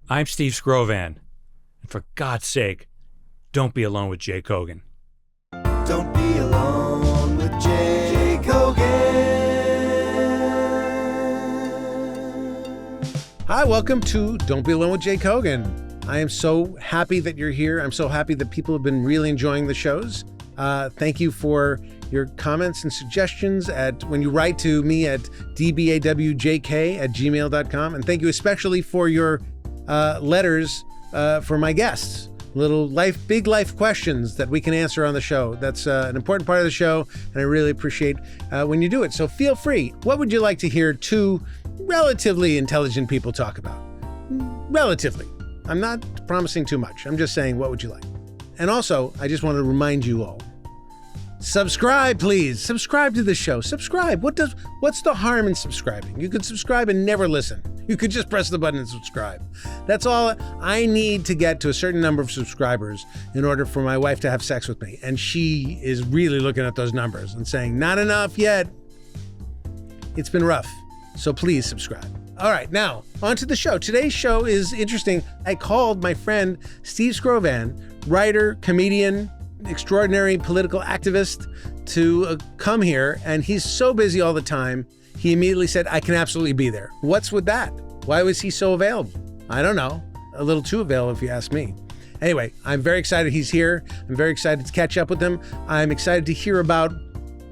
I'm Steve Skovan. And for God's sake, don't be alone with Jake Hogan. Don't be alone with Jake Hogan. Hi, welcome to Don't Be Alone with Jake Hogan. I am so happy that you're here. I'm so happy that people have been really enjoying the shows. Thank you for your comments and suggestions when you write to me at dbawjk@gmail.com. And thank you especially for your letters for my guests. Big life questions that we can answer on the show. That's an important part of the show, and I really appreciate when you do it. So feel free. What would you like to hear two relatively intelligent people talk about? Relatively. I'm not promising too much. I'm just saying, what would you like? And also, I just want to remind you all, subscribe, please. Subscribe to the show. Subscribe. What's the harm in subscribing? You could subscribe and never listen. You could just press the button and subscribe. That's all I need to get to a certain number of subscribers in order for my wife to have sex with me. And she is really looking at those numbers and saying, not enough yet. It's been rough. So please subscribe. All right, now on to the show. Today's show is interesting. I called my friend Steve Skovan, writer, comedian, extraordinary political activist, to come here, and he's so busy all the time. He immediately said, I can absolutely be there. What's with that? Why was he so available? I don't know. A little too available if you ask me. Anyway, I'm very excited he's here. I'm very excited to catch up with him. I'm excited to hear about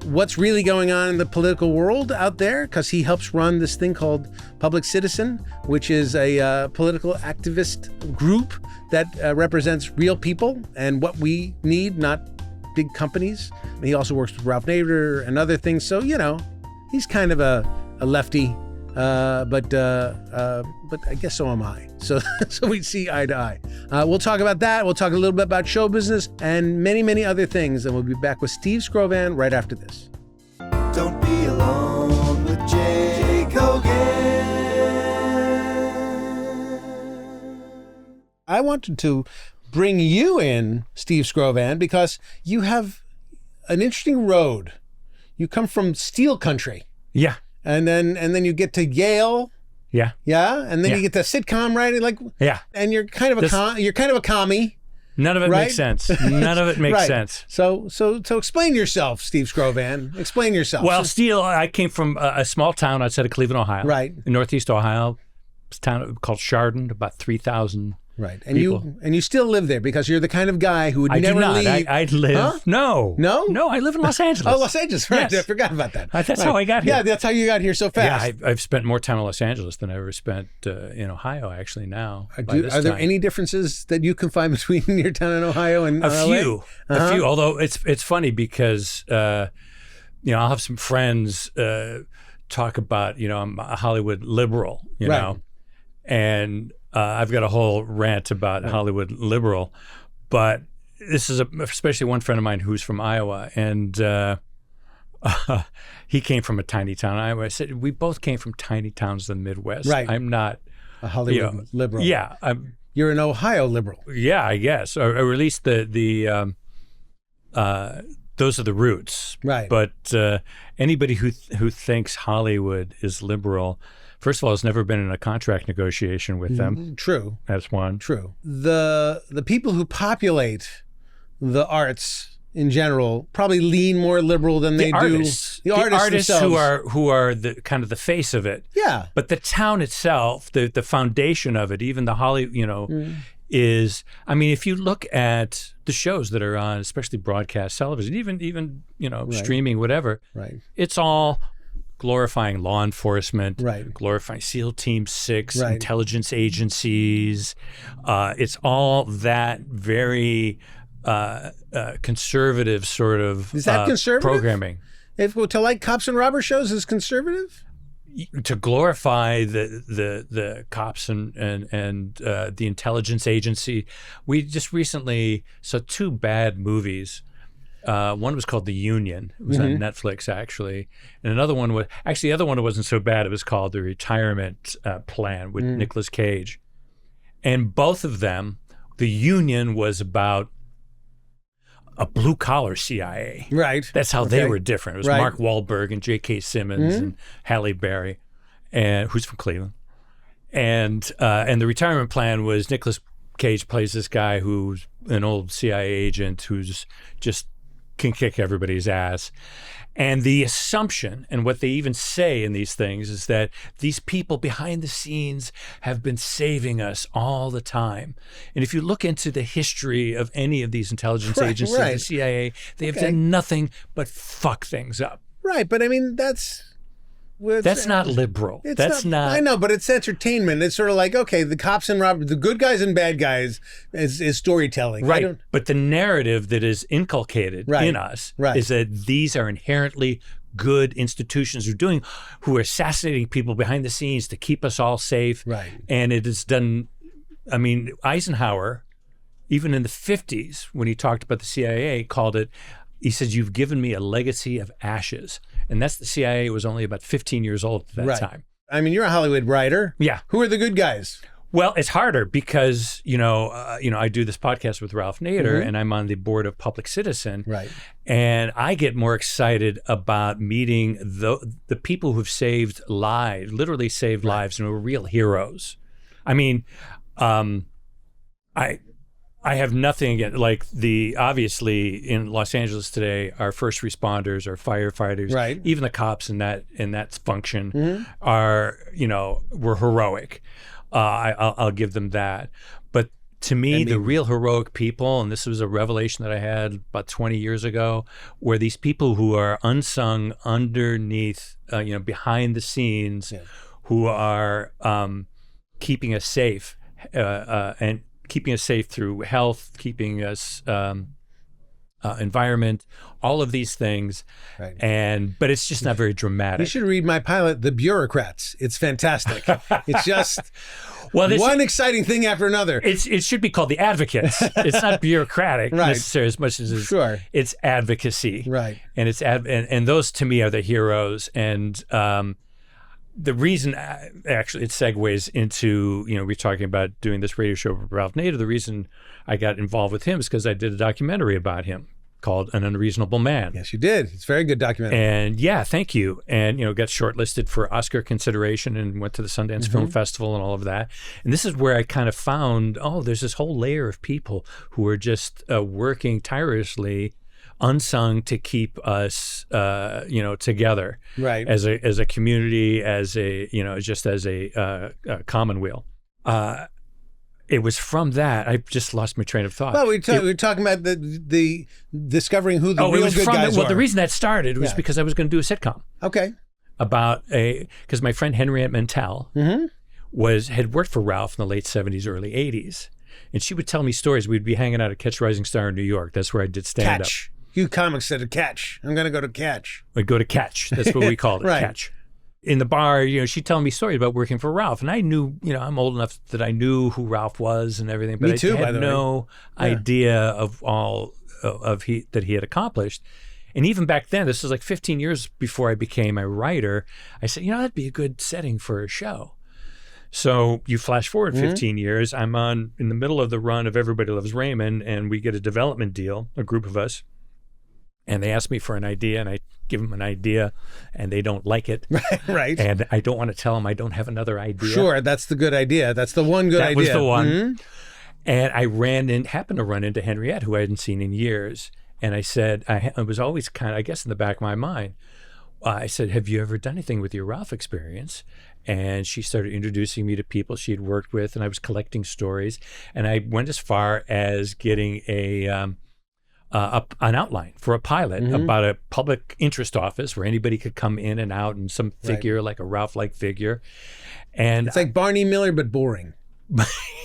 what's really going on in the political world out there, because he helps run this thing called Public Citizen, which is a political activist group that represents real people and what we need, not big companies. He also works with Ralph Nader and other things. So, he's kind of a lefty, but I guess so am I. So we see eye to eye. We'll talk about that. We'll talk a little bit about show business and many, many other things. And we'll be back with Steve Skovan right after this. Don't be alone with Jake Hogan. I wanted to bring you in, Steve Skovan, because you have an interesting road. You come from steel country. Yeah. And then you get to Yale. Yeah. Yeah. And then Yeah. you get to sitcom writing, yeah. And you're kind of a commie. None of it right? makes sense. None of it makes right. sense. So explain yourself, Steve Skovan. Explain yourself. Well, I came from a small town outside of Cleveland, Ohio. Right. In Northeast Ohio. It's a town called Chardon, about 3,000 right. And people. you still live there because you're the kind of guy who would never leave. I live. Huh? No. No, I live in Los Angeles. Oh, Los Angeles. Right. Yes. I forgot about that. That's right. how I got here. Yeah, that's how you got here so fast. Yeah, I've spent more time in Los Angeles than I ever spent in Ohio, actually, now. Are there any differences that you can find between your town in Ohio and a LA? few? Although it's funny because, I'll have some friends talk about, I'm a Hollywood liberal, you know, and I've got a whole rant about Hollywood liberal, but this is especially one friend of mine who's from Iowa, and he came from a tiny town in Iowa. I said, we both came from tiny towns in the Midwest. Right. I'm not a Hollywood liberal. Yeah. You're an Ohio liberal. Yeah, I guess, or at least the those are the roots. Right. But anybody who thinks Hollywood is liberal, first of all, has never been in a contract negotiation with them. True. That's one. True. The people who populate the arts in general probably lean more liberal than they do. The artists themselves. who are the kind of the face of it. Yeah. But the town itself, the foundation of it, even the is, I mean, if you look at the shows that are on, especially broadcast television, even streaming, whatever, it's all glorifying law enforcement, glorifying SEAL Team 6, intelligence agencies. It's all that very conservative sort of is that conservative? Programming. To like cops and robber shows is conservative? To glorify the cops and the intelligence agency. We just recently saw two bad movies. One was called The Union. It was on Netflix, actually. And another one was, actually, the other one wasn't so bad. It was called The Retirement Plan with Nicolas Cage. And both of them, The Union was about a blue-collar CIA. Right. That's how they were different. It was Mark Wahlberg and J.K. Simmons and Halle Berry, and who's from Cleveland. the retirement plan was Nicolas Cage plays this guy who's an old CIA agent who's just can kick everybody's ass. And the assumption, and what they even say in these things, is that these people behind the scenes have been saving us all the time. And if you look into the history of any of these intelligence agencies, the CIA, they have done nothing but fuck things up. Right, but I mean, that's not liberal. That's not. I know, but it's entertainment. It's sort of like, okay, the cops and robbers, the good guys and bad guys is storytelling. Right. But the narrative that is inculcated in us is that these are inherently good institutions who are assassinating people behind the scenes to keep us all safe. Right. And it is done. I mean, Eisenhower, even in the 50s, when he talked about the CIA, called it, he said, "You've given me a legacy of ashes." And that's the CIA was only about 15 years old at that time. I mean, you're a Hollywood writer. Yeah. Who are the good guys? Well, it's harder because, I do this podcast with Ralph Nader and I'm on the board of Public Citizen. Right. And I get more excited about meeting the people who've saved lives, literally saved lives, and were real heroes. I mean, I have nothing against, obviously in Los Angeles today, our first responders, our firefighters, even the cops in that function were heroic. I'll give them that. But to me, the real heroic people, and this was a revelation that I had about 20 years ago, were these people who are unsung underneath, behind the scenes, who are keeping us safe and keeping us safe through health, keeping us environment, all of these things. Right. But it's just not very dramatic. You should read my pilot, The Bureaucrats. It's fantastic. It's just one exciting thing after another. It should be called The Advocates. It's not bureaucratic necessarily as much as it's advocacy. Right. And and those to me are the heroes. And the reason, actually, it segues into, we're talking about doing this radio show with Ralph Nader. The reason I got involved with him is because I did a documentary about him called An Unreasonable Man. Yes, you did. It's a very good documentary. And thank you. And, got shortlisted for Oscar consideration and went to the Sundance Film Festival and all of that. And this is where I kind of found, there's this whole layer of people who are just working tirelessly, unsung, to keep us together, right, as a community, as a just as a commonweal. It was from that I just lost my train of thought. Well, we're talking about the discovering who the real good guys are. Well, the reason that started was because I was going to do a sitcom. Okay. About because my friend Henriette Mentel had worked for Ralph in the late 70s, early 80s, and she would tell me stories. We'd be hanging out at Catch Rising Star in New York. That's where I did stand up. You comics said a Catch. I'm going to go to Catch. We'd go to Catch. That's what we called it, Catch. In the bar, she'd tell me stories about working for Ralph. And I knew, I'm old enough that I knew who Ralph was and everything. But I had no idea of all that he had accomplished. And even back then, this was like 15 years before I became a writer, I said, that'd be a good setting for a show. So you flash forward 15 years, I'm in the middle of the run of Everybody Loves Raymond, and we get a development deal, a group of us. And they ask me for an idea, and I give them an idea, and they don't like it. Right. And I don't want to tell them I don't have another idea. Sure, that's the good idea. That's the one good idea. That was the one. And I happened to run into Henriette, who I hadn't seen in years. And I said, I was always kind of, I guess in the back of my mind, I said, have you ever done anything with your Ralph experience? And she started introducing me to people she had worked with, and I was collecting stories. And I went as far as getting an outline for a pilot about a public interest office where anybody could come in and out, and some figure like a Ralph-like figure. And it's like Barney Miller, but boring.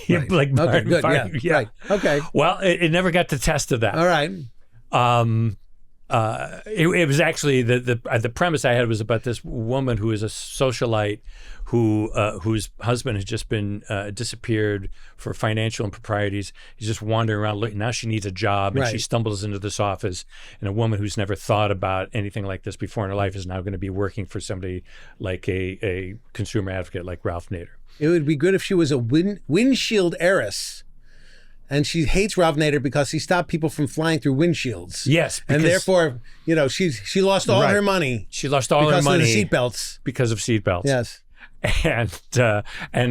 Like Barney, good. Barney, Right. Okay. Well, it never got to test of that. All right. It was actually the premise I had was about this woman who is a socialite whose husband has just been disappeared for financial improprieties. He's just wandering around looking. Now she needs a job, and she stumbles into this office, and a woman who's never thought about anything like this before in her life is now going to be working for somebody like a consumer advocate like Ralph Nader. It would be good if she was a windshield heiress. And she hates Ralph Nader because he stopped people from flying through windshields. Yes. And therefore, she lost all her money. She lost all her money. Because of the seatbelts. Because of seatbelts. Yes. and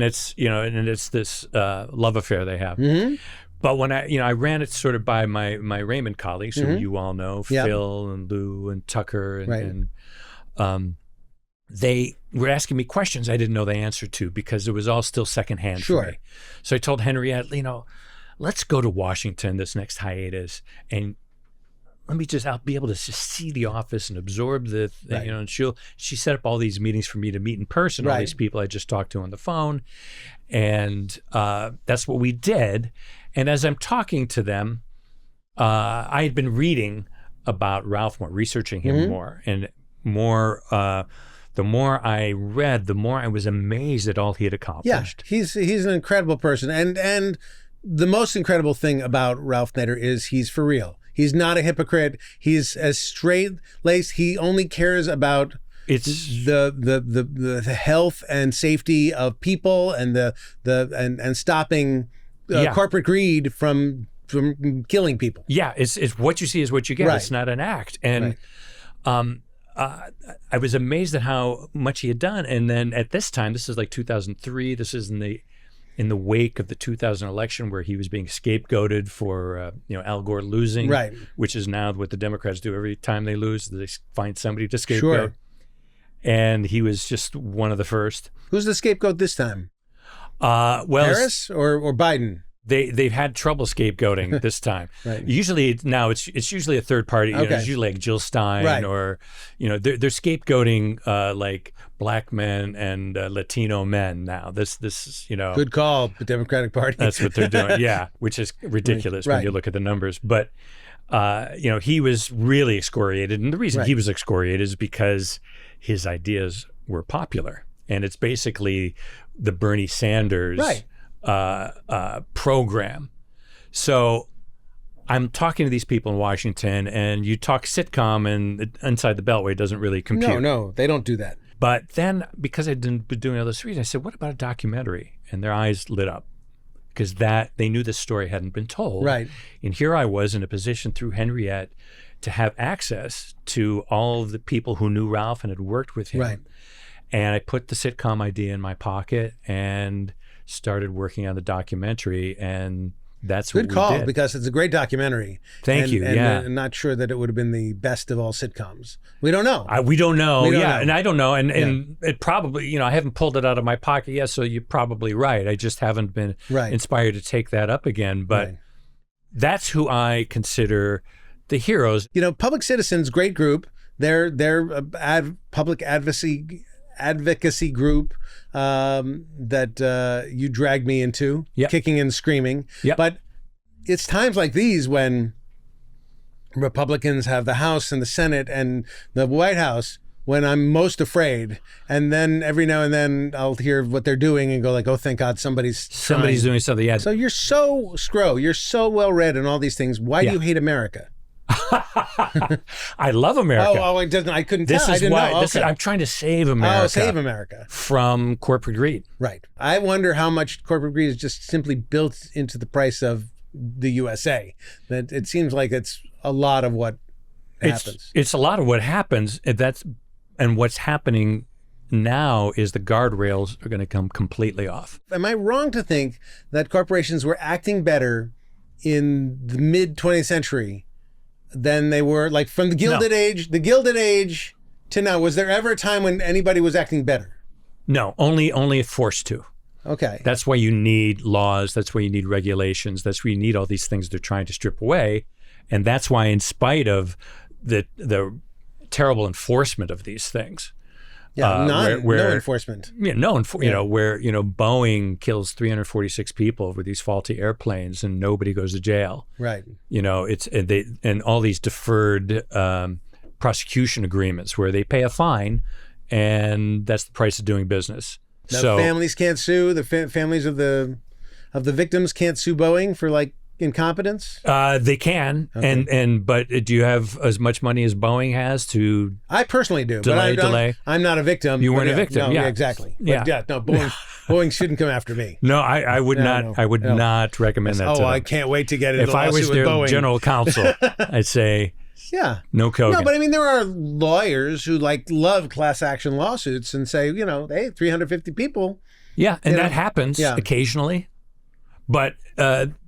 it's and it's this love affair they have. Mm-hmm. But when I ran it sort of by my Raymond colleagues, who you all know, Phil and Lou and Tucker, and they were asking me questions I didn't know the answer to because it was all still secondhand for me. So I told Henriette, let's go to Washington this next hiatus, and I'll be able to just see the office and absorb the, and she set up all these meetings for me to meet in person, all these people I just talked to on the phone. And that's what we did. And as I'm talking to them, I had been reading about Ralph more, researching him more, and more, the more I read, the more I was amazed at all he had accomplished. Yeah, he's an incredible person. And the most incredible thing about Ralph Nader is he's for real. He's not a hypocrite. He's as straight-laced. He only cares about the health and safety of people and stopping corporate greed from killing people. Yeah, it's what you see is what you get. It's not an act. And I was amazed at how much he had done. And then at this time, this is like 2003. This is in the wake of the 2000 election, where he was being scapegoated for Al Gore losing, which is now what the Democrats do every time they lose. They find somebody to scapegoat. And he was just one of the first. Who's the scapegoat this time? Harris or Biden? They've had trouble scapegoating this time. Usually now it's usually a third party. It's usually like Jill Stein or they're scapegoating like black men and Latino men now. This is good call, the Democratic Party. That's what they're doing. Yeah, which is ridiculous when you look at the numbers. But he was really excoriated, and the reason he was excoriated is because his ideas were popular, and it's basically the Bernie Sanders program. So I'm talking to these people in Washington, and you talk sitcom, and inside the Beltway doesn't really compute. No, they don't do that. But then, because I'd been doing all this reading, I said, what about a documentary? And their eyes lit up, because they knew this story hadn't been told. And here I was in a position through Henriette to have access to all of the people who knew Ralph and had worked with him. And I put the sitcom idea in my pocket and started working on the documentary, and that's what we did. Good call, because it's a great documentary. Thank you. And I'm not sure that it would have been the best of all sitcoms. We don't know. We don't know. And I don't know. And it probably, I haven't pulled it out of my pocket yet, so you're probably right. I just haven't been inspired to take that up again. But that's who I consider the heroes. Public Citizens, great group. They're public advocacy group that you dragged me into, kicking and screaming. But it's times like these when Republicans have the House and the Senate and the White House when I'm most afraid. And then every now and then I'll hear what they're doing and go like, oh, thank God somebody's doing something. So you're so you're so well read in all these things. Why do you hate America? I love America. I couldn't tell. I didn't know. I'm trying to save America. Save America from corporate greed. I wonder how much corporate greed is just simply built into the price of the USA. That it seems like it's a lot of what happens. It's a lot of what happens. And what's happening now is the guardrails are going to come completely off. Am I wrong to think that corporations were acting better in the mid 20th century than they were, like from the Gilded Age to now? Was there ever a time when anybody was acting better? No, only if forced to. Okay. That's why you need laws. That's why you need regulations. That's why you need all these things they're trying to strip away. And that's why, in spite of the terrible enforcement of these things, no enforcement. Where Boeing kills 346 over with these faulty airplanes and nobody goes to jail. And all these deferred prosecution agreements where they pay a fine, and that's the price of doing business. Now, families can't sue. The families of the victims can't sue Boeing for like incompetence? They can, but do you have as much money as Boeing has to? I personally do. Delay. I'm not a victim. You weren't a victim. No, exactly. Boeing shouldn't come after me. No, I would not. I would not recommend that. I can't wait to get into if I was with their Boeing. general counsel, I'd say Yeah. No Kogan. No, but I mean, there are lawyers who love class action lawsuits and say, hey, 350 people. Yeah, and You that know? happens Yeah. occasionally. But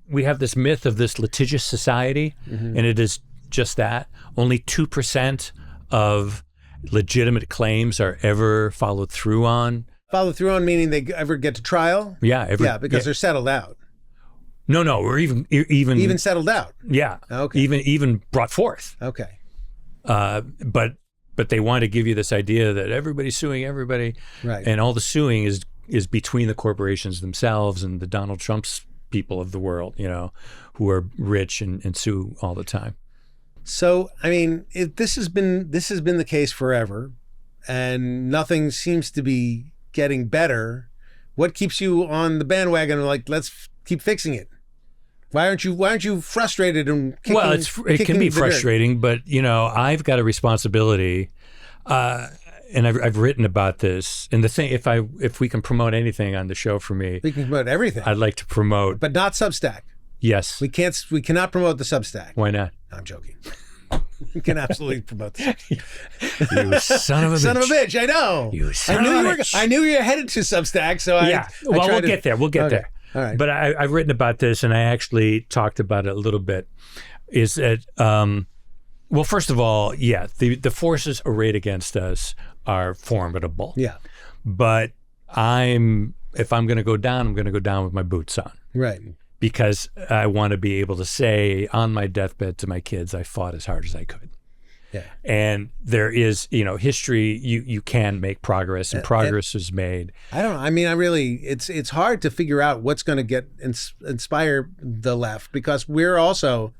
we have this myth of this litigious society, and it is just that. Only 2% of legitimate claims are ever followed through on. Follow through on meaning they ever get to trial? Yeah, Because they're settled out. No, or even Even settled out. yeah, Okay. even brought forth. Okay. But they want to give you this idea that everybody's suing everybody, Right. and all the suing is between the corporations themselves and the Donald Trump's people of the world, who are rich and sue all the time. So, I mean, this has been the case forever, and nothing seems to be getting better. What keeps you on the bandwagon of let's keep fixing it? Why aren't you frustrated and kicking? Well, it can be the dirt? frustrating, but I've got a responsibility, and I've written about this. And the thing, if we can promote anything on the show for me, We can promote everything, I'd like to promote. but not Substack. Yes, We cannot promote the Substack. why not? I'm joking. We can absolutely promote the Substack. You son of a Son bitch. of a bitch, I know. You son I knew of a you were. bitch. I knew you were headed to Substack, so Yeah. I Well, tried we'll to- get there. We'll get Okay. there. All right. But I've written about this, and I actually talked about it a little bit. Is that well? First of all, yeah, the forces arrayed against us are formidable. Yeah. But if I'm going to go down, I'm going to go down with my boots on, Right. because I want to be able to say on my deathbed to my kids, I fought as hard as I could. Yeah. And there is, history. You can make progress, and progress is made. I don't know. I mean, it's hard to figure out what's going to inspire the left, because we're also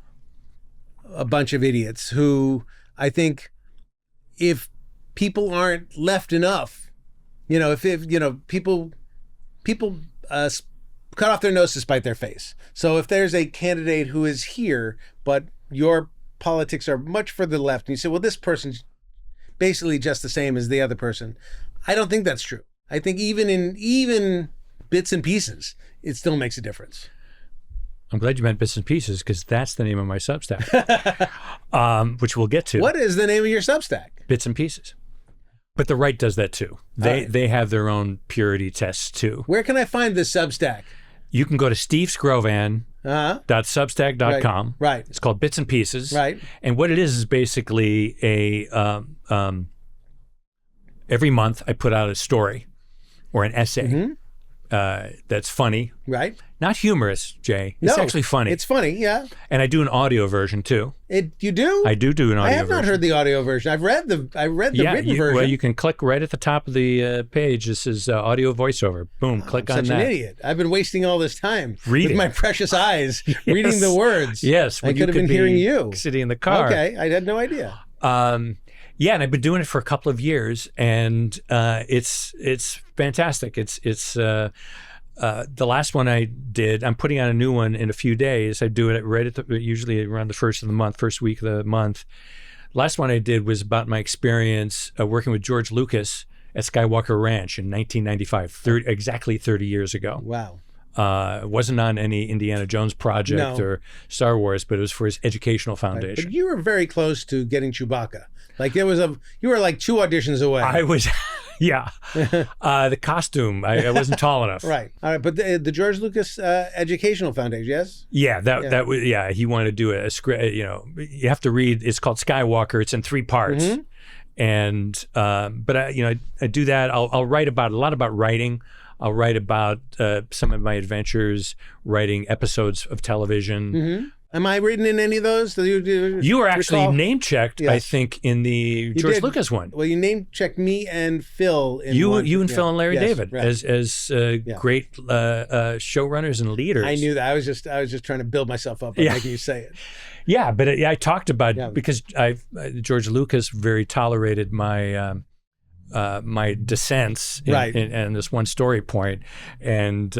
a bunch of idiots who, I think, if people aren't left enough, if people cut off their nose to spite their face. So if there's a candidate who is here, but your politics are much further left, and you say, well, this person's basically just the same as the other person. I don't think that's true. I think even bits and pieces, it still makes a difference. I'm glad you meant bits and pieces, because that's the name of my Substack, which we'll get to. What is the name of your Substack? Bits and pieces. But the right does that too. They have their own purity tests too. Where can I find this Substack? You can go to steveskrovan.substack.com. Right. It's called Bits and Pieces. Right. And what it is basically every month I put out a story or an essay that's funny. Right. Not humorous, Jay. It's actually funny. It's funny, yeah. And I do an audio version too. You do? I do an audio version. I have not heard the audio version. I've read the written version. Well, you can click right at the top of the page. This is audio voiceover. Boom, click on Such that. an idiot. I've been wasting all this time Reading. with my precious eyes, reading the words. Yes. I when could have been be hearing you. sitting in the car. Okay, I had no idea. Yeah, and I've been doing it for a couple of years, and it's fantastic. It's the last one I did. I'm putting out a new one in a few days. I do it right at usually around the first week of the month. Last one I did was about my experience working with George Lucas at Skywalker Ranch in 1995, exactly 30 years ago. Wow. It wasn't on any Indiana Jones project or Star Wars, but it was for his educational foundation. But you were very close to getting Chewbacca. You were like 2 auditions away. I was, yeah. The costume, I wasn't tall enough. Right. All right. But the George Lucas Educational Foundation, yes? Yeah, that was, he wanted to do a script, you have to read, it's called Skywalker. It's in 3 parts. Mm-hmm. And, but I do that. I'll write about a lot about writing. I'll write about some of my adventures writing episodes of television. Mm-hmm. Am I written in any of those? You were actually name checked, Yes. I think, in the George Lucas one. Well, you name checked me and Phil. In You one. and Phil and Larry Yes, David right. as great showrunners and leaders. I knew that. I was just trying to build myself up by making you say it. Yeah, but I talked about because George Lucas very tolerated my my dissents in this one story point, and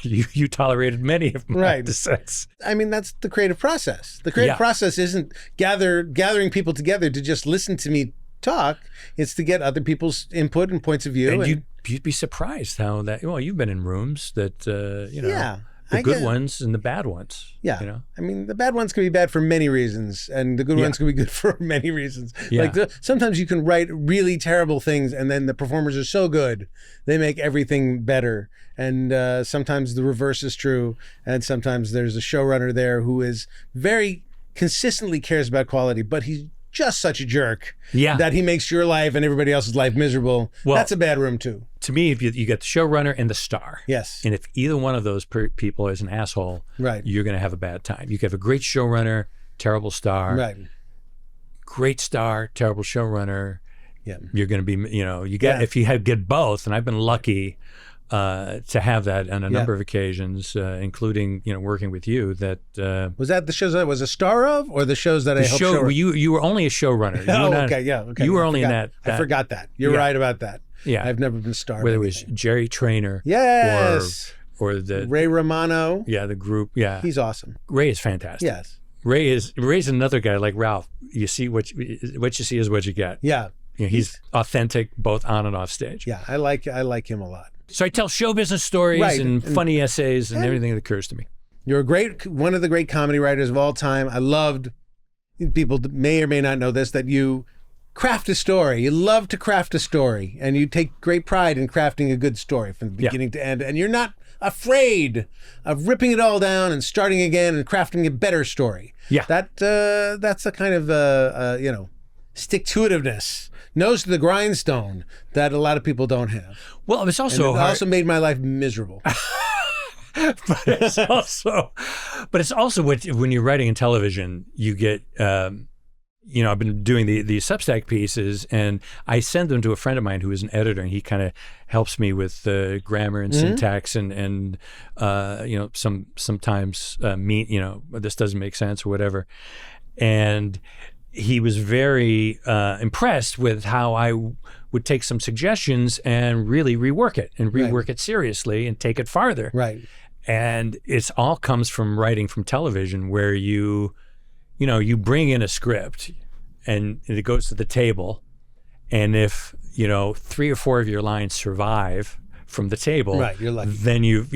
you tolerated many of my dissents. I mean, that's the creative process. The creative process isn't gathering people together to just listen to me talk. It's to get other people's input and points of view. And you'd be surprised how that. Well, you've been in rooms that Yeah. The good ones and the bad ones. Yeah. You know? I mean, the bad ones can be bad for many reasons, and the good ones can be good for many reasons. Yeah. Like sometimes you can write really terrible things, and then the performers are so good, they make everything better. And sometimes the reverse is true, and sometimes there's a showrunner there who is very consistently cares about quality, but he's just such a jerk that he makes your life and everybody else's life miserable. Well, that's a bad room too. To me, if you get the showrunner and the star. Yes. And if either one of those people is an asshole, right, you're going to have a bad time. You can have a great showrunner, terrible star. Right. Great star, terrible showrunner. Yeah. You're going to be, if you get both, and I've been lucky to have that on a number of occasions, including working with you. That was that the shows that I was a star of, or the shows that I helped show? You were only a showrunner. Okay. You were only in that. I forgot that. You're right about that. Yeah, I've never been starred. Whether it was Jerry Trainer, yes, or the Ray Romano, the group, he's awesome. Ray is fantastic. Yes, Ray's another guy like Ralph. You see what you see is what you get. Yeah, he's authentic both on and off stage. Yeah, I like him a lot. So I tell show business stories and funny essays and everything that occurs to me. You're one of the great comedy writers of all time. I loved, people may or may not know this, that you craft a story. You love to craft a story, and you take great pride in crafting a good story from the beginning to end. And you're not afraid of ripping it all down and starting again and crafting a better story. Yeah, that's a kind of stick-to-itiveness, nose to the grindstone that a lot of people don't have. Well, it's also also made my life miserable. but it's also when you're writing in television, you get. I've been doing the substack pieces, and I send them to a friend of mine who is an editor, and he kind of helps me with grammar and syntax and sometimes this doesn't make sense or whatever. And he was very impressed with how I would take some suggestions and really rework it seriously and take it farther. Right. And it's all comes from writing from television, where you bring in a script and it goes to the table, and if 3 or 4 of your lines survive from the table, right, you're lucky. Then you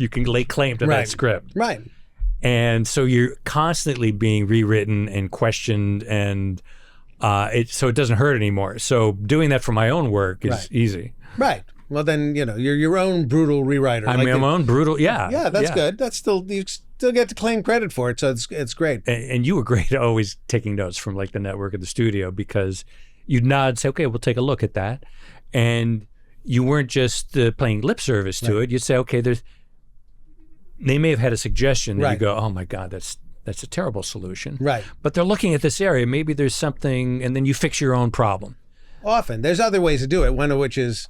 can lay claim to that script. Right. And so you're constantly being rewritten and questioned, and so it doesn't hurt anymore. So doing that for my own work is easy. Right. Well, then you're your own brutal rewriter. I'm my own brutal. Yeah. Yeah, that's good. That's you still get to claim credit for it, so it's great. And you were great at always taking notes from like the network or the studio, because you'd nod, say, okay, we'll take a look at that, and you weren't just playing lip service to it. You'd say, okay, they may have had a suggestion that you go, oh my God, that's a terrible solution. Right. But they're looking at this area. Maybe there's something, and then you fix your own problem. Often. There's other ways to do it, one of which is,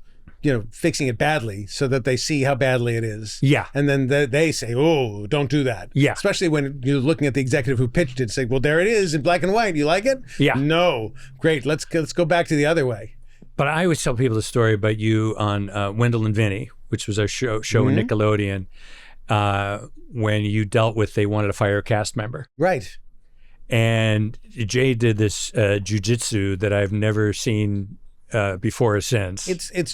fixing it badly so that they see how badly it is. Yeah. And then they say, oh, don't do that. Yeah. Especially when you're looking at the executive who pitched it, say, well, there it is in black and white. You like it? Yeah. No. Great. Let's go back to the other way. But I always tell people the story about you on Wendell and Vinnie, which was our show in Nickelodeon, when you dealt with, they wanted to fire a cast member. Right. And Jay did this jujitsu that I've never seen before or since.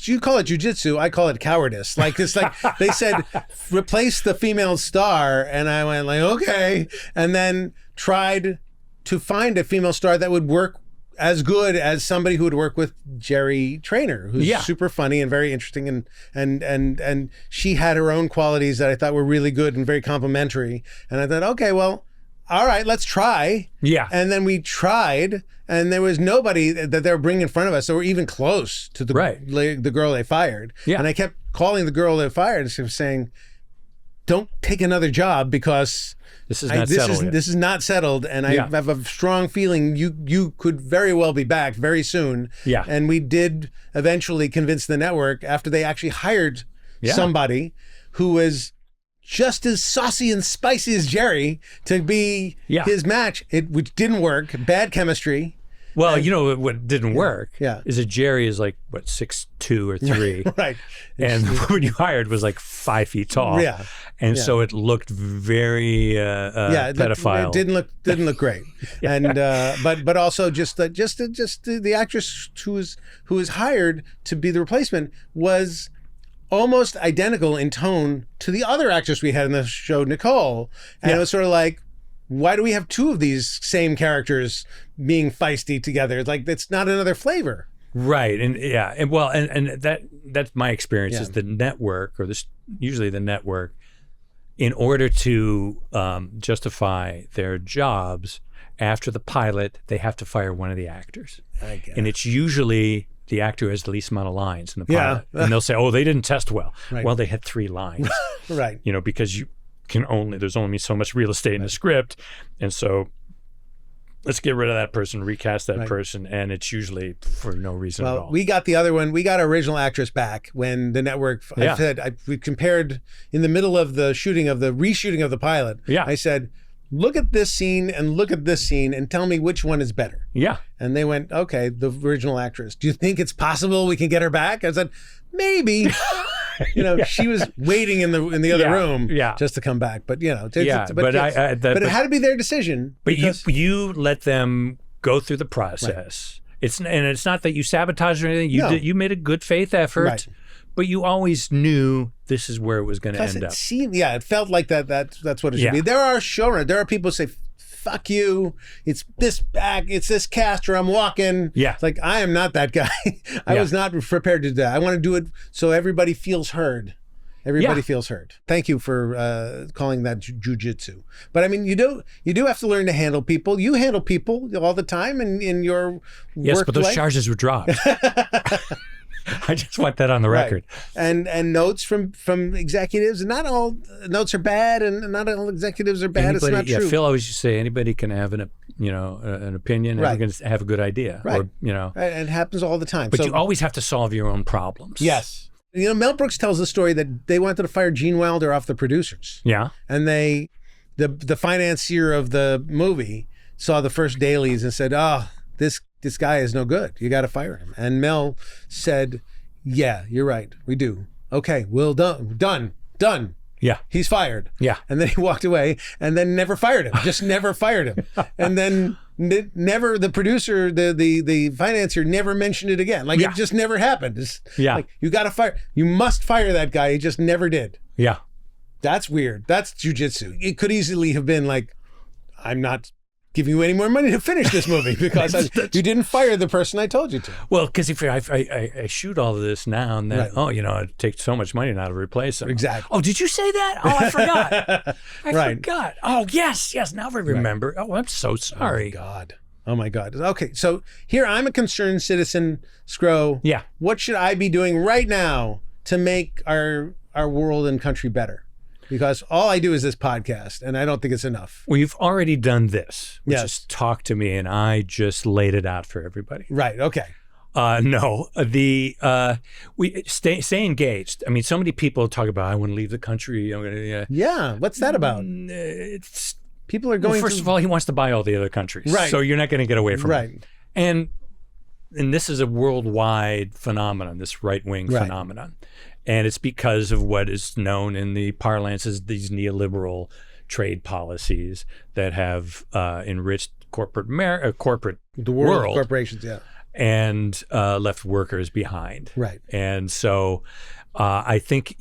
You call it jujitsu, I call it cowardice. Like it's like they said, replace the female star, and I went like, okay, and then tried to find a female star that would work as good as somebody who would work with Jerry Trainer, who's super funny and very interesting, and she had her own qualities that I thought were really good and very complimentary. And I thought, okay, well, all right, let's try. Yeah. And then we tried, and there was nobody that they were bringing in front of us that were even close to the girl they fired. Yeah. And I kept calling the girl they fired and saying, don't take another job because this is not settled, and I have a strong feeling you could very well be back very soon. Yeah. And we did eventually convince the network, after they actually hired somebody who was just as saucy and spicy as Jerry, to be his match, which didn't work. Bad chemistry. Well, what didn't work is that Jerry is like, 6'2" or 3. Right. And the woman you hired was like 5 feet tall. Yeah. And so it looked very pedophile. It didn't look great. And but also just the actress who was hired to be the replacement was almost identical in tone to the other actress we had in the show, Nicole. And it was sort of like, why do we have two of these same characters being feisty together? It's like, it's not another flavor. Right. And that's my experience is the network, or usually the network, in order to justify their jobs after the pilot, they have to fire one of the actors. And it's usually the actor who has the least amount of lines in the pilot. And they'll say, oh, they didn't test well. Right. Well, they had 3 lines. Right. Because there's only so much real estate in the script. And so let's get rid of that person, recast that person, and it's usually for no reason at all. We got the other one. We got our original actress back when the network. We compared in the middle of the reshooting of the pilot. Yeah. I said, look at this scene and look at this scene and tell me which one is better. Yeah. And they went, okay, the original actress. Do you think it's possible we can get her back? I said, maybe. She was waiting in the other room just to come back. But but it had to be their decision. But you let them go through the process. Right. It's not that you sabotaged or anything. You made a good faith effort, but you always knew this is where it was going to end up. It felt like that's what it should be. There are showrunners. There are people who say, fuck you, it's this cast or I'm walking. Yeah. It's like, I am not that guy. I was not prepared to do that. I want to do it so everybody feels heard. Everybody feels heard. Thank you for calling that jujitsu. But I mean, you do have to learn to handle people. You handle people all the time in your work but those life. charges were dropped. I just want that on the record. Right. And notes from executives. Not all notes are bad, and not all executives are bad. It's not true. Phil always used to say anybody can have an opinion, and can have a good idea. Right. Or, Right. And it happens all the time. But you always have to solve your own problems. Yes. Mel Brooks tells the story that they wanted to fire Gene Wilder off the producers. Yeah. And the financier of the movie saw the first dailies and said, "Oh, this guy is no good. You got to fire him." And Mel said, "Yeah, you're right. We do. Okay, well done. Yeah. He's fired." Yeah. And then he walked away and then never fired him. Just never fired him. And then never, the producer, the financier never mentioned it again. Like it just never happened. Like, you must fire that guy. He just never did. Yeah. That's weird. That's jujitsu. It could easily have been like, I'm not giving you any more money to finish this movie because you didn't fire the person I told you to. Well, because if I shoot all of this now and then, it takes so much money now to replace him. Exactly. Oh, did you say that? Oh, I forgot. I forgot. Oh, yes. Now I remember. Right. Oh, I'm so sorry. Oh my God. Okay, so here I'm a concerned citizen, Skro. Yeah. What should I be doing right now to make our world and country better? Because all I do is this podcast, and I don't think it's enough. Well, you've already done this, which is talk to me, and I just laid it out for everybody. Right. Okay. No, we stay engaged. I mean, so many people talk about, I want to leave the country. Yeah. What's that about? It's people are going. First of all, he wants to buy all the other countries, right? So you're not going to get away from right. it. And this is a worldwide phenomenon, this right-wing phenomenon. And it's because of what is known in the parlance as these neoliberal trade policies that have enriched the world corporations, and left workers behind. Right. And so I think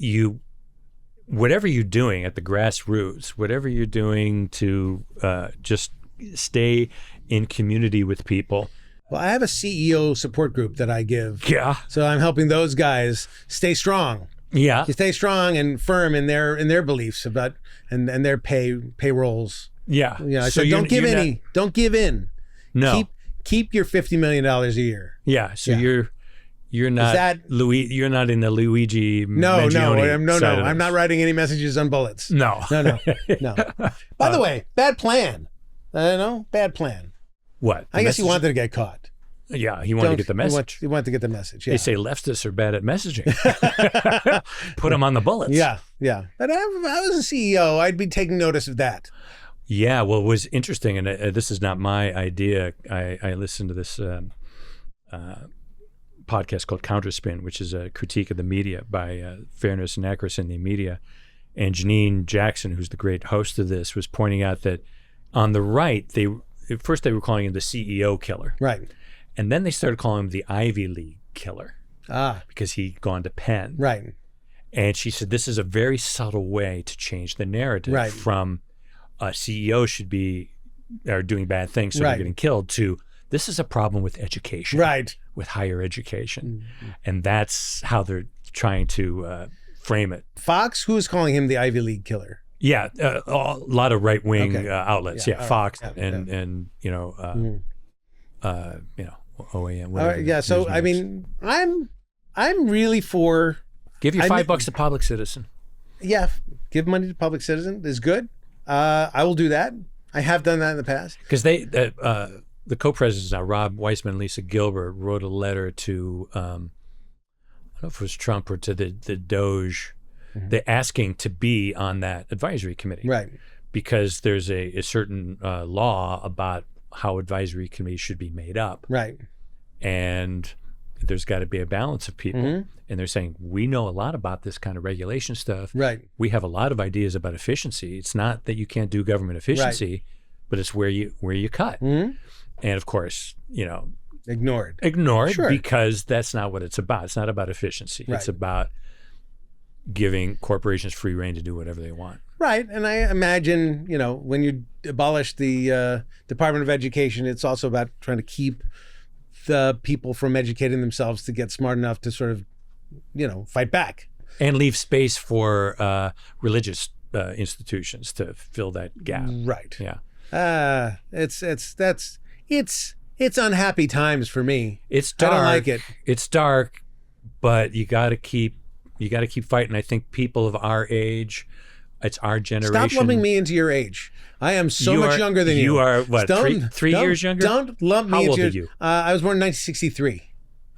whatever you're doing at the grassroots, whatever you're doing to just stay in community with people. Well, I have a CEO support group that I give. Yeah. So I'm helping those guys stay strong. Yeah. You stay strong and firm in their beliefs about and their payrolls. Yeah. Yeah. So don't give in. Don't give in. No. Keep your $50 million a year. Yeah. So you're not you're not in the Luigi Mangione No. I'm not writing any messages on bullets. No. By the way, bad plan. Bad plan. What? I guess he wanted to get caught. Yeah, he wanted to get the message. He wanted to get the message. Yeah. They say leftists are bad at messaging. Put them on the bullets. Yeah. But if I was a CEO, I'd be taking notice of that. Yeah, well, it was interesting, and this is not my idea. I listened to this podcast called Counterspin, which is a critique of the media by Fairness and Accuracy in the Media. And Janine Jackson, who's the great host of this, was pointing out that on the right, first they were calling him the CEO killer. Right. And then they started calling him the Ivy League killer. Because he'd gone to Penn. Right. And she said, this is a very subtle way to change the narrative Right. from CEOs are doing bad things, so Right. they're getting killed, to this is a problem with education, Right. with higher education. And that's how they're trying to frame it. Fox, who is calling him the Ivy League killer? Yeah, a lot of right-wing Okay. outlets. Yeah, Yeah, all right. Fox Yeah, and OAN. All whatever right, yeah. the So news I networks. mean, I'm really for Give you I mean- $5 to Public Citizen. give money to Public Citizen is good. I will do that. I have done that in the past. Because the co-presidents now, Rob Weissman and Lisa Gilbert, wrote a letter to, I don't know if it was Trump or to the Doge, they're asking to be on that advisory committee. Right. Because there's a certain law about how advisory committees should be made up. Right. And there's got to be a balance of people. Mm-hmm. And they're saying, we know a lot about this kind of regulation stuff. Right. We have a lot of ideas about efficiency. It's not that you can't do government efficiency, but it's where you cut. Mm-hmm. And of course, Ignored. ignore it Sure. because that's not what it's about. It's not about efficiency. Right. It's about giving corporations free rein to do whatever they want. Right. And I imagine, when you abolish the Department of Education, it's also about trying to keep the people from educating themselves to get smart enough to sort of, fight back. And leave space for religious institutions to fill that gap. Right. Yeah. It's unhappy times for me. It's I dark. don't like it. It's dark, but you got to keep fighting. I think people of our age, it's our generation. Stop lumping me into your age. I am so You much are- younger than you. you are, what, three years younger? Don't lump me How into old your, are you? I was born in 1963.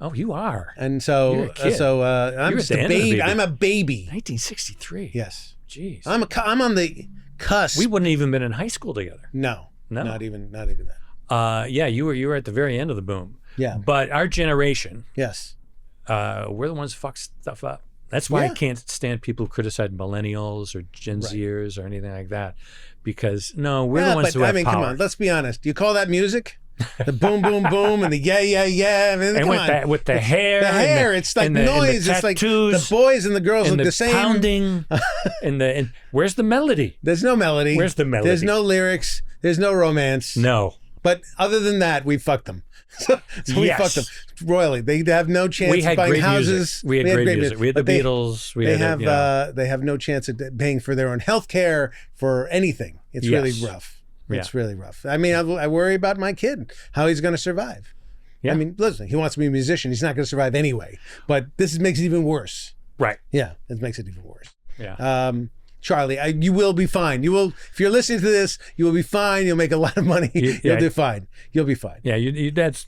Oh, you are. And so, You're a kid. I'm You're just at the a end of the baby. baby. I'm a baby. 1963. Yes. Jeez. I'm on the cusp. We wouldn't even been in high school together. No. Not even that. Yeah, you were at the very end of the boom. Yeah. But our generation, Yes. we're the ones who fuck stuff up. That's why Yeah. I can't stand people who criticize millennials or Gen Zers or anything like that, because we're the ones who have power. come on. Let's be honest. Do you call that music? The boom, boom, boom, and the yeah. I mean, And come with on. with the hair, The hair, and it's like and the, noise. and the It's like the tattoos, boys and the girls and look the the same. pounding, and where's the melody? There's no melody. Where's the melody? There's no lyrics. There's no romance. No, But other than that, we fucked them. So we Yes. fucked them royally. They have no chance we of had buying great houses. music. We had great music. We had the But Beatles. We They had have they have no chance of paying for their own health care, for anything. It's really Yes. rough. Yeah. It's really rough. I mean, I worry about my kid, how he's going to survive. Yeah. I mean, listen, he wants to be a musician. He's not going to survive anyway. But this makes it even worse. right. Yeah, it makes it even worse. Yeah. Charlie, you will be fine. You will, if you're listening to this, you will be fine. You'll make a lot of money. Yeah. You'll do fine. You'll be fine. Yeah, your dad's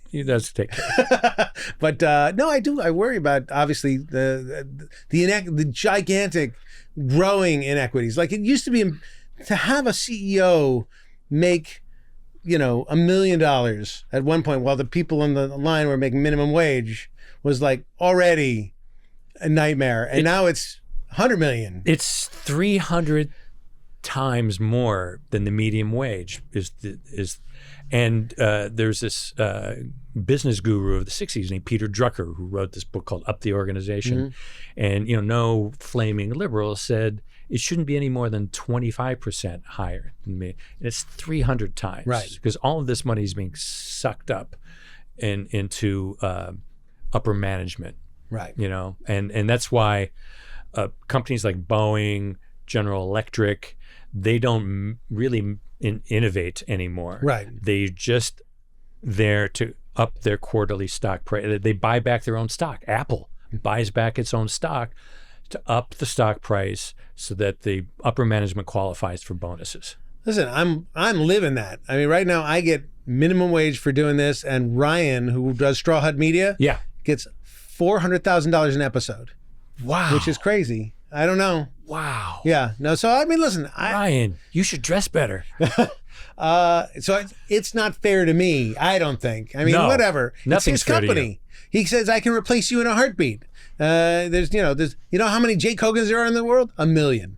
take care. But no, I do. I worry about obviously the gigantic growing inequities. Like it used to be to have a CEO make $1 million at one point, while the people on the line were making minimum wage, was like already a nightmare. And now it's 100 million. It's 300 times more than the medium wage and there's this business guru of the 60s named Peter Drucker who wrote this book called Up the Organization. And no flaming liberal said it shouldn't be any more than 25% higher than me. And it's 300 times, Right. because all of this money is being sucked up into upper management, Right. and that's why companies like Boeing, General Electric, they don't really innovate anymore. Right. They just there to up their quarterly stock price. They buy back their own stock. Apple buys back its own stock to up the stock price so that the upper management qualifies for bonuses. Listen, I'm living that. I mean, right now I get minimum wage for doing this, and Ryan, who does Straw Hut Media, Yeah. gets $400,000 an episode, Wow. which is crazy. I don't know. wow. Yeah, no. So I mean, listen, Ryan, you should dress better. so it's not fair to me. I don't think. I mean, No, whatever. nothing's It's his fair to company. He says I can replace you in a heartbeat. There's how many Jake Hogans there are in the world? 1 million.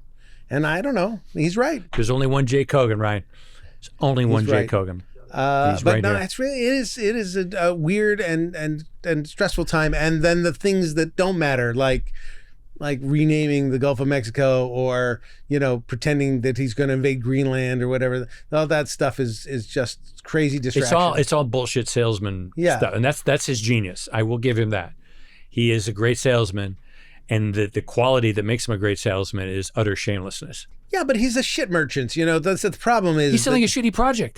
And I don't know. He's right. There's only one Jake Hogan, Ryan. There's only one right. Jake Hogan. But right no, here. it is a weird and stressful time. And then the things that don't matter, like like renaming the Gulf of Mexico or, pretending that he's going to invade Greenland or whatever. All that stuff is just crazy distraction. It's all bullshit salesman stuff. And that's his genius. I will give him that. He is a great salesman. And the quality that makes him a great salesman is utter shamelessness. Yeah, but he's a shit merchant. That's the problem is he's selling a shitty product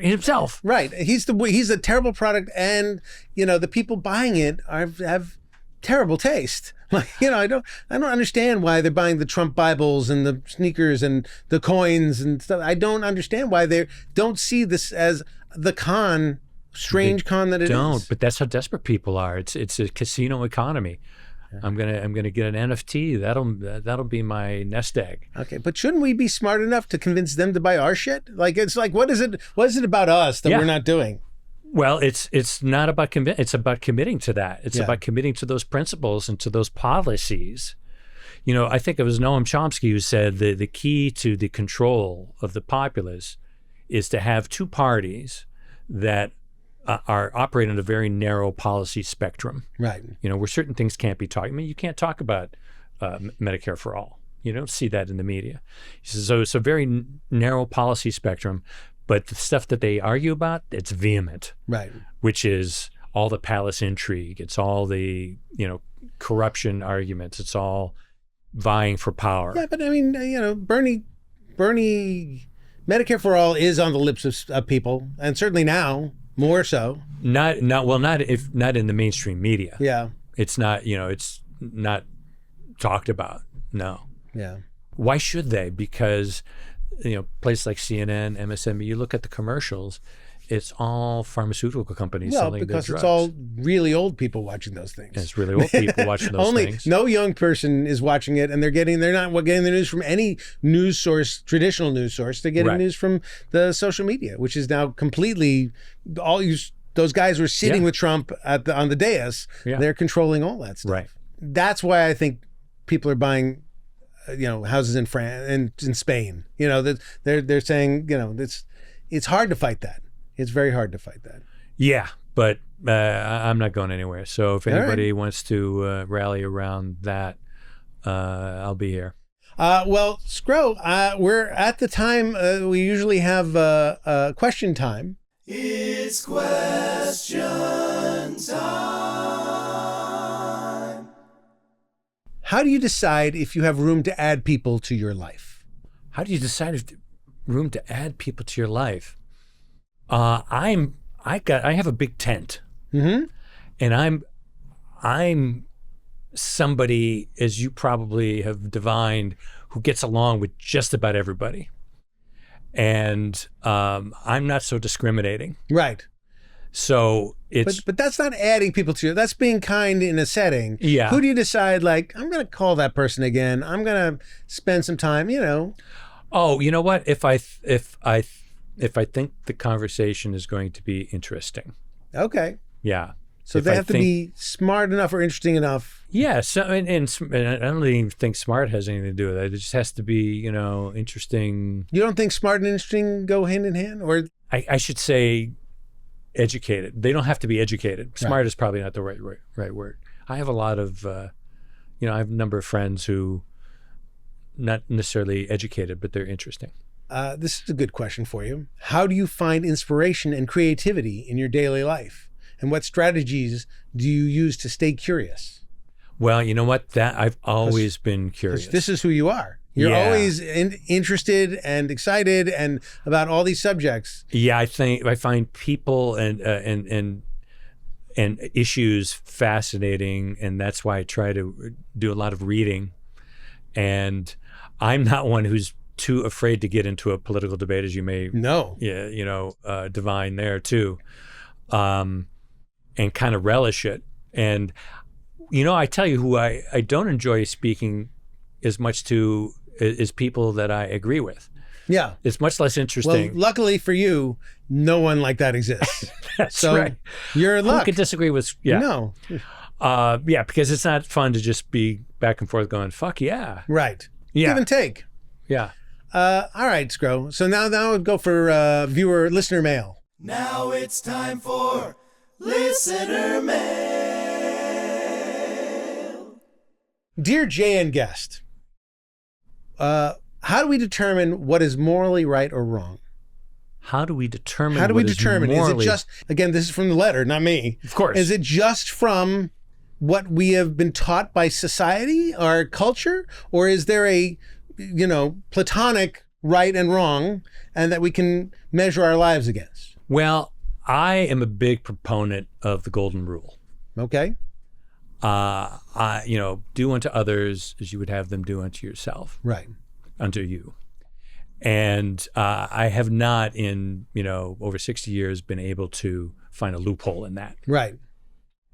himself. Right. He's a terrible product, and the people buying it have terrible taste. Like, I don't understand why they're buying the Trump Bibles and the sneakers and the coins and stuff. I don't understand why they don't see this as the strange con that it is. But that's how desperate people are. It's a casino economy. I'm gonna get an NFT. That'll be my nest egg. Okay, but shouldn't we be smart enough to convince them to buy our shit? Like, it's like, what is it about us that we're not doing? Well, it's not about it's about committing to that. It's about committing to those principles and to those policies. I think it was Noam Chomsky who said the key to the control of the populace is to have two parties that are operating on a very narrow policy spectrum. Right. Where certain things can't be talked. I mean, you can't talk about Medicare for all. You don't see that in the media. So it's a very narrow policy spectrum. But the stuff that they argue about, it's vehement. Right. Which is all the palace intrigue. It's all the, corruption arguments. It's all vying for power. Yeah, but I mean, Bernie, Medicare for all is on the lips of people, and certainly now more so. Not in the mainstream media. Yeah. It's not, it's not talked about. No. Yeah. Why should they? Because places like CNN, MSNBC, you look at the commercials, it's all pharmaceutical companies selling their drugs. Because it's all really old people watching those things. And it's really old people watching those things. No young person is watching it, and they're not getting the news from any news source, traditional news source. They're getting news from the social media, which is now completely those guys were sitting with Trump on the dais. Yeah. They're controlling all that stuff. Right. That's why I think people are buying houses in France and in Spain. That they're saying, it's hard to fight that. It's very hard to fight that. Yeah, but I'm not going anywhere. So if anybody wants to rally around that, I'll be here. Well, Skro, we're at the time we usually have question time. It's question time. How do you decide if you have room to add people to your life? How do you decide if room to add people to your life? I have a big tent, and I'm somebody, as you probably have divined, who gets along with just about everybody, and I'm not so discriminating. Right. So it's but that's not adding people to you. That's being kind in a setting. Yeah. Who do you decide? Like, I'm going to call that person again. I'm going to spend some time. Oh, you know what? If I think the conversation is going to be interesting. Okay. Yeah. So they have to be smart enough or interesting enough. Yeah. So and I don't even think smart has anything to do with it. It just has to be, interesting. You don't think smart and interesting go hand in hand, or I should say educated. They don't have to be educated. Smart is probably not the right word. I have a lot of, I have a number of friends who not necessarily educated, but they're interesting. This is a good question for you. How do you find inspiration and creativity in your daily life? And what strategies do you use to stay curious? Well, you know what? That I've always been curious. This is who you are. You're always interested and excited and about all these subjects. Yeah, I find people and issues fascinating, and that's why I try to do a lot of reading. And I'm not one who's too afraid to get into a political debate, as you may divine there too, and kind of relish it. And I tell you who I don't enjoy speaking as much to is people that I agree with. Yeah, it's much less interesting. Well, luckily for you, no one like that exists. That's right. You're in luck. Who could disagree with? Yeah. No. Because it's not fun to just be back and forth going, fuck yeah. Right. Yeah. Give and take. Yeah. All right, Skro. So now we'll go for listener mail. Now it's time for listener mail. Dear Jay and guest, how do we determine what is morally right or wrong? How do we determine? Is it just, again, this is from the letter, not me. Of course. Is it just from what we have been taught by society, our culture? Or is there a, platonic right and wrong, and that we can measure our lives against? Well, I am a big proponent of the golden rule. Okay. Do unto others as you would have them do unto yourself. Right. Unto you. And I have not in, over 60 years been able to find a loophole in that. Right.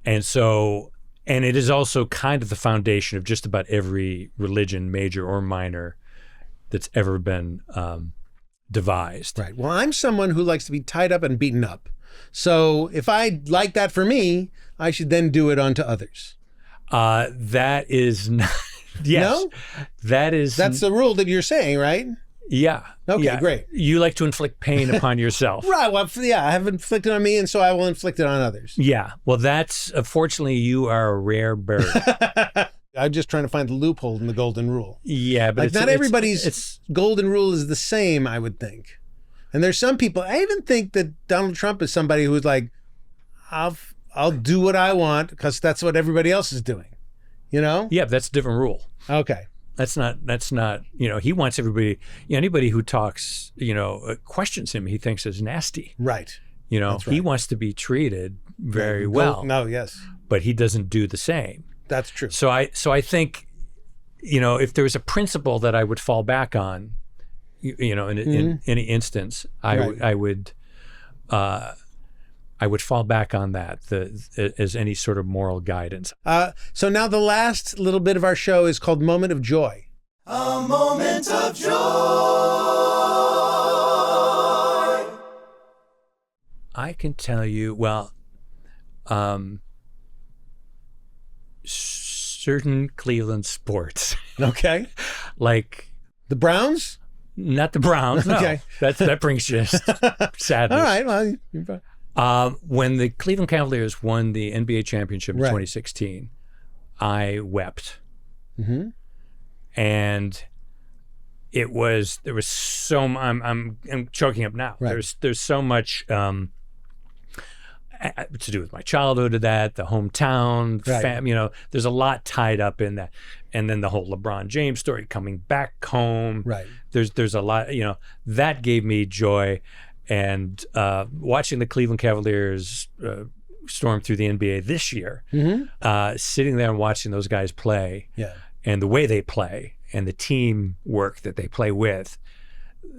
And so, and it is also kind of the foundation of just about every religion, major or minor, that's ever been devised. Right. Well, I'm someone who likes to be tied up and beaten up. So if I like that for me, I should then do it unto others. That is not, yes. No? That's the rule that you're saying, right? Yeah. Okay, yeah. great. You like to inflict pain upon yourself. Right. Well, I have inflicted on me, and so I will inflict it on others. Yeah. Well, that's, unfortunately, you are a rare bird. I'm just trying to find the loophole in the golden rule. Yeah, but not everybody's golden rule is the same, I would think. And there's some people, I even think that Donald Trump is somebody who's like, I'll do what I want because that's what everybody else is doing. Yeah, but that's a different rule. Okay. That's not, he wants everybody, anybody who talks, questions him, he thinks is nasty. Right. That's right. He wants to be treated very well. No, yes. But he doesn't do the same. That's true. So I think, if there was a principle that I would fall back on, in any instance, I would fall back on that as any sort of moral guidance. So now the last little bit of our show is called Moment of Joy. A moment of joy. I can tell you, certain Cleveland sports. Okay. Like the Browns? Not the Browns. No. Okay. That brings just sadness. All right. Well, when the Cleveland Cavaliers won the NBA championship in Right. 2016, I wept. Mm-hmm. And there was so I'm choking up now. Right. There's so much to do with my childhood, of that, the hometown, Right. there's a lot tied up in that. And then the whole LeBron James story coming back home. Right. There's a lot, that gave me joy. And watching the Cleveland Cavaliers storm through the NBA this year, sitting there and watching those guys play, and the way they play and the team work that they play with,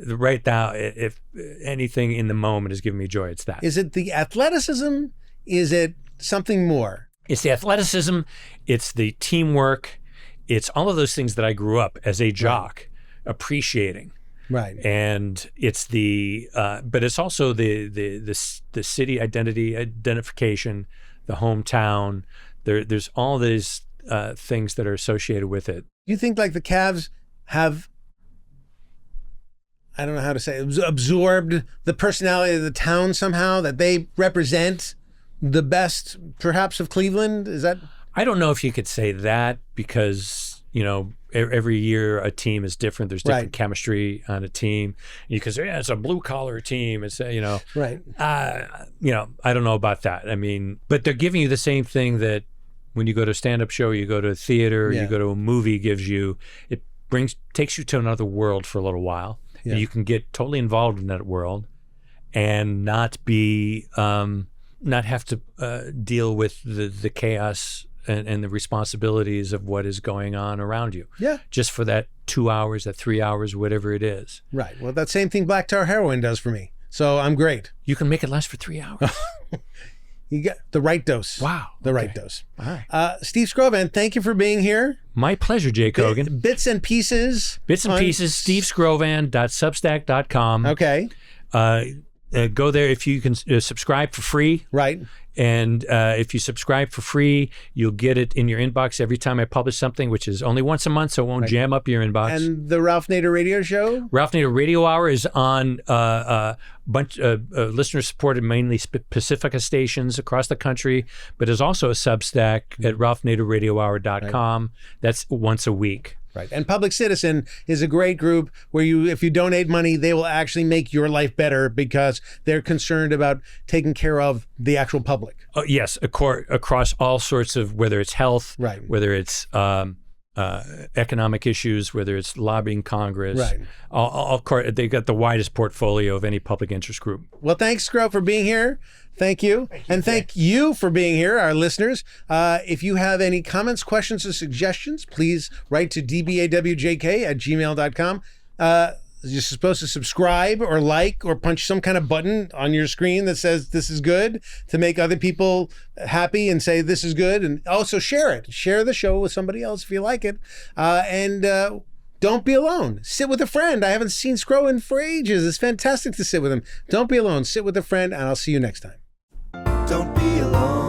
right now, if anything in the moment is giving me joy, it's that. Is it the athleticism? Is it something more? It's the athleticism. It's the teamwork. It's all of those things that I grew up as a jock appreciating. Right. And it's but it's also the city identification, the hometown. There's all these things that are associated with it. You think like the Cavs have, I don't know how to say it, absorbed the personality of the town somehow, that they represent the best perhaps of Cleveland? Is that? I don't know if you could say that because, every year a team is different. There's different chemistry on a team. You can say, yeah, it's a blue collar team. It's, Right. I don't know about that. I mean, but they're giving you the same thing that when you go to a stand-up show, you go to a theater, you go to a movie, takes you to another world for a little while. Yeah. And you can get totally involved in that world and not have to deal with the chaos and the responsibilities of what is going on around you. Yeah. Just for that 2 hours, that 3 hours, whatever it is. Right. Well, that same thing Black Tar Heroin does for me. So I'm great. You can make it last for 3 hours. You got the right dose. Wow. The right dose. All right. Steve Skovan, thank you for being here. My pleasure, Jake Hogan. Bits and pieces. steveskrovan.substack.com. Okay. Go there if you can subscribe for free. Right. And if you subscribe for free, you'll get it in your inbox every time I publish something, which is only once a month, so it won't jam up your inbox. And the Ralph Nader Radio Show? Ralph Nader Radio Hour is on bunch listener supported, mainly Pacifica stations across the country, but there's also a Substack at ralphnaderradiohour.com. Right. That's once a week. Right. And Public Citizen is a great group where if you donate money, they will actually make your life better because they're concerned about taking care of the actual public. Yes, across all sorts of, whether it's health, right, whether it's economic issues, whether it's lobbying Congress. Right. They got the widest portfolio of any public interest group. Well, thanks, Skro, for being here. Thank you. And thank you for being here, our listeners. If you have any comments, questions, or suggestions, please write to dbawjk@gmail.com. You're supposed to subscribe or like or punch some kind of button on your screen that says this is good to make other people happy and say this is good. And also share it. Share the show with somebody else if you like it. Don't be alone. Sit with a friend. I haven't seen Skrovan for ages. It's fantastic to sit with him. Don't be alone. Sit with a friend, and I'll see you next time. Don't be alone.